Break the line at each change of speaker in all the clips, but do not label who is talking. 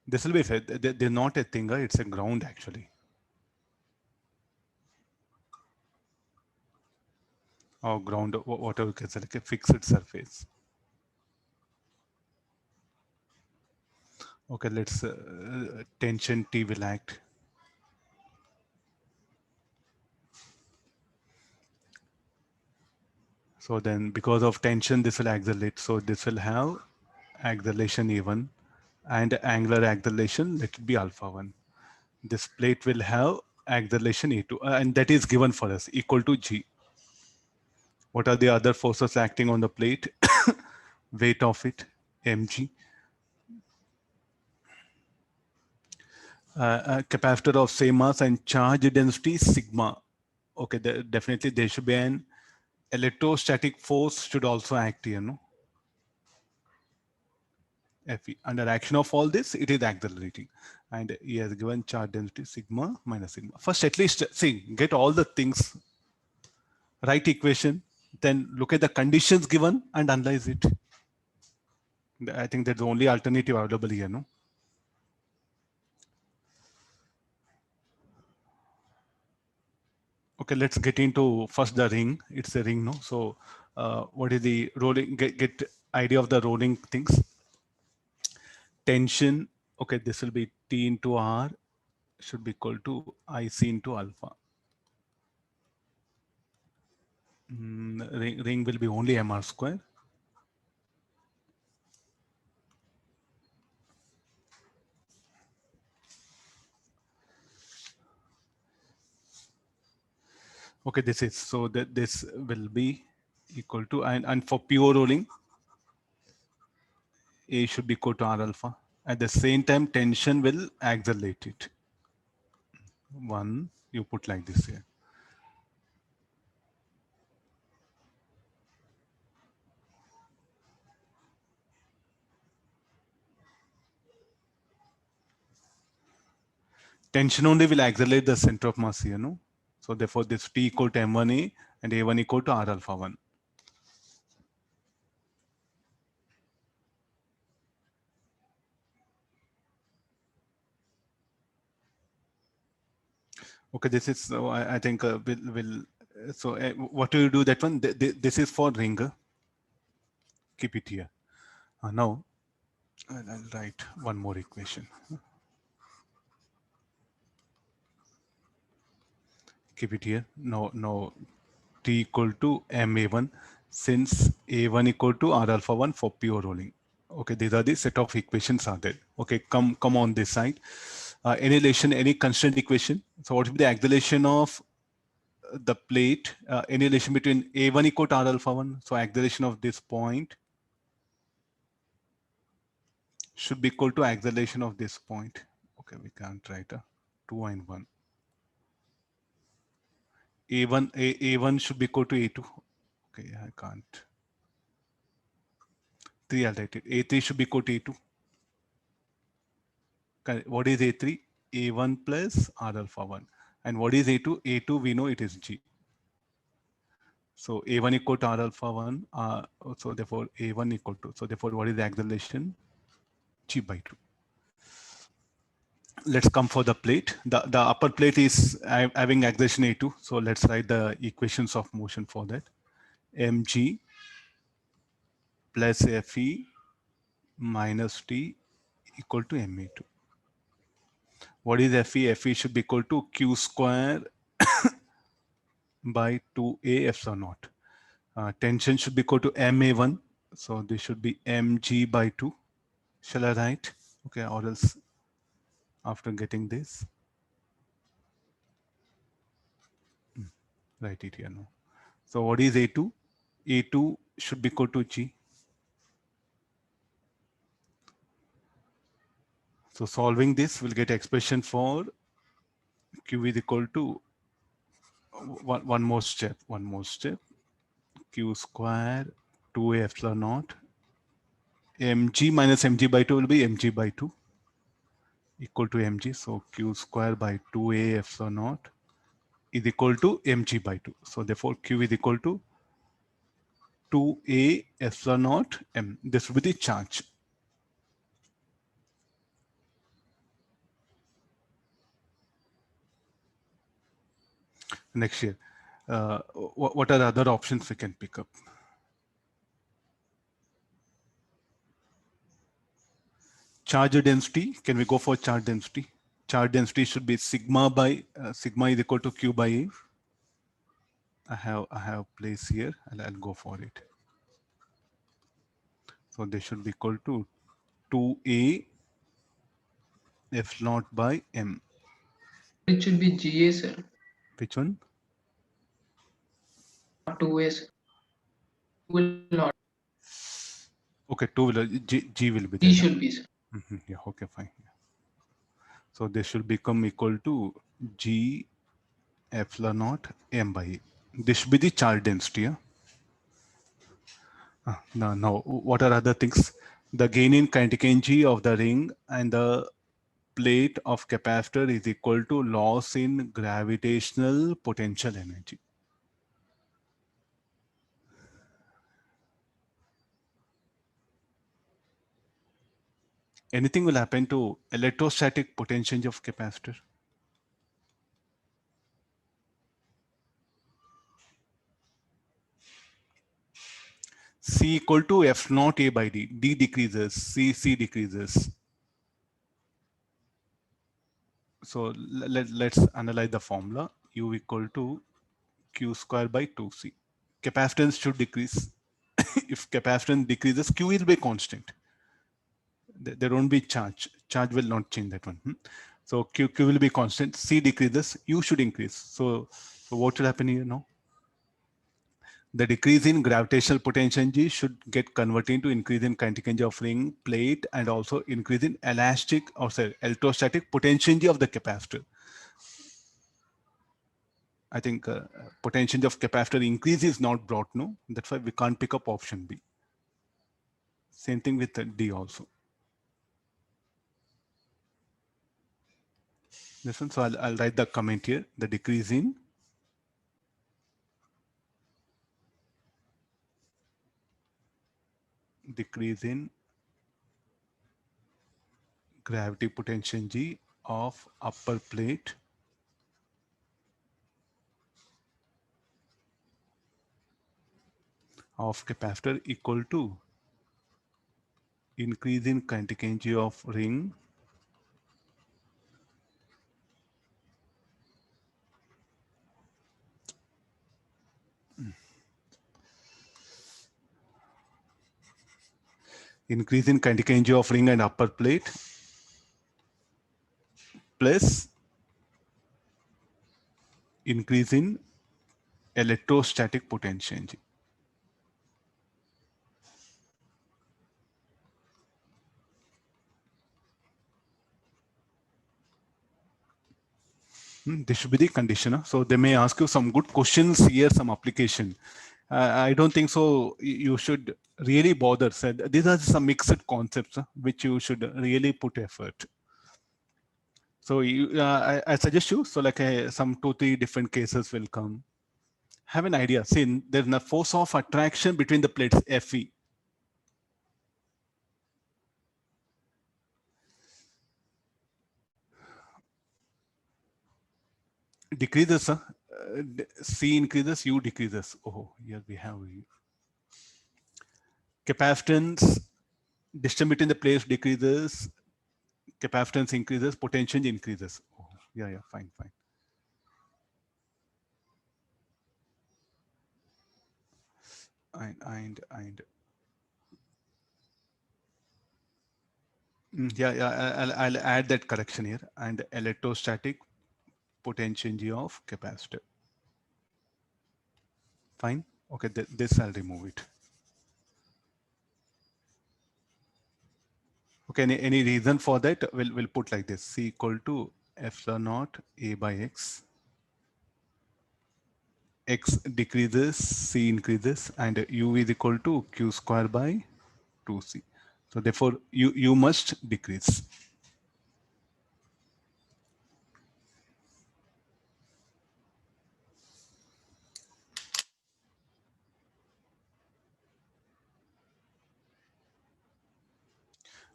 This will be fair. They're not a thing, it's a ground actually. Or ground, whatever you can say, like a fixed surface. Okay, let's tension T will act. So then because of tension, this will accelerate. So this will have acceleration A1 and angular acceleration, let it be alpha 1. This plate will have acceleration A2 and that is given for us equal to G. What are the other forces acting on the plate? Weight of it, mg. Capacitor of same mass and charge density sigma. Okay, definitely there should be an electrostatic force should also act here, no? Fe. Under action of all this, it is accelerating. And he has given charge density sigma minus sigma. First, at least see, get all the things, right equation, then look at the conditions given and analyze it. I think that's the only alternative available here, no? Okay, let's get into first the ring. It's a ring, no? So what is the rolling, get idea of the rolling things. Tension, okay, this will be T into R should be equal to IC into alpha. Ring will be only mr square. Okay, this is, so that this will be equal to, and for pure rolling, A should be equal to R alpha. At the same time, tension will accelerate it. One, you put like this here. Tension only will accelerate the center of mass here, no? So therefore, this T equal to M1A and A1 equal to R alpha 1. Okay, this is, so I think so what do you do that one? This is for ring. Keep it here. Now, I'll write one more equation. Keep it here. No, T equal to MA1 since A1 equal to R alpha 1 for pure rolling. Okay, these are the set of equations are there. Okay, come on this side. Any relation, any constant equation. So what will be the acceleration of the plate? Any relation between A1 equal to R alpha 1. So acceleration of this point should be equal to acceleration of this point. Okay, we can't write a 2 and 1. A1 should be equal to A2. Okay, I can't. 3, I'll write it. A3 should be equal to A2. What is A3? A1 plus R alpha 1. And what is A2? A2, we know it is G. So A1 equal to R alpha 1. So therefore A1 equal to. So therefore, what is the acceleration? G by 2. Let's come for the plate. The upper plate is having acceleration A2. So let's write the equations of motion for that. mg plus Fe minus T equal to ma2. What is Fe? Fe should be equal to Q square by 2A epsilon naught. Tension should be equal to ma1. So this should be mg by 2. Shall I write? Okay, or else after getting this, write it here now. So what is A2? A2 should be equal to G. So solving this, we'll get expression for Q is equal to one more step. Q square 2A epsilon naught. Mg minus mg by 2 will be mg by 2 equal to mg. So Q square by 2A epsilon naught is equal to mg by 2. So therefore Q is equal to 2A epsilon naught m. This will be the charge. next year. What are the other options we can pick up? Charge density. Can we go for charge density? Charge density should be sigma is equal to Q by A. I have place here, and I'll go for it. So they should be equal to 2A F naught by M.
It should be GA, sir.
Which one?
2A, sir. Will not.
Okay, 2 will G will be
G
there.
should be, sir.
Yeah, okay, fine. So they should become equal to G epsilon naught M by A. This should be the charge density. Yeah? Now, what are other things? The gain in kinetic energy of the ring and the plate of capacitor is equal to loss in gravitational potential energy. Anything will happen to electrostatic potential of capacitor? C equal to F naught A by D. D decreases, C decreases. So let's analyze the formula. U equal to Q square by 2C. Capacitance should decrease. If capacitance decreases, Q will be constant. There won't be charge. Charge will not change that one. So Q will be constant. C decreases, U should increase. So what will happen here now? The decrease in gravitational potential energy should get converted into increase in kinetic energy of ring, plate, and also increase in electrostatic potential energy of the capacitor. I think potential energy of capacitor increase is not brought, no? That's why we can't pick up option B. Same thing with D also. This one, so I'll write the comment here. The decrease in gravity potential G of upper plate of capacitor equal to increase in kinetic energy of ring increase in kinetic energy of ring and upper plate plus increase in electrostatic potential energy. This should be the condition. So they may ask you some good questions here, some application. I don't think so. You should really bother. These are some mixed concepts which you should really put effort. So I suggest you, so like some 2-3 different cases will come. Have an idea. See, there's a force of attraction between the plates, Fe. Decreases, C increases, U decreases. Oh, here we have capacitance, distance between the plates decreases, capacitance increases, potential increases. Oh, yeah, fine. And I'll add that correction here. And electrostatic potential energy of capacitor. Fine. Okay, this I'll remove it. Okay, any reason for that? We'll put like this: C equal to epsilon naught A by X. X decreases, C increases, and U is equal to Q square by 2C. So therefore, U must decrease.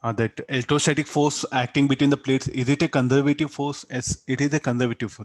That electrostatic force acting between the plates, is it a conservative force? Yes, it is a conservative force.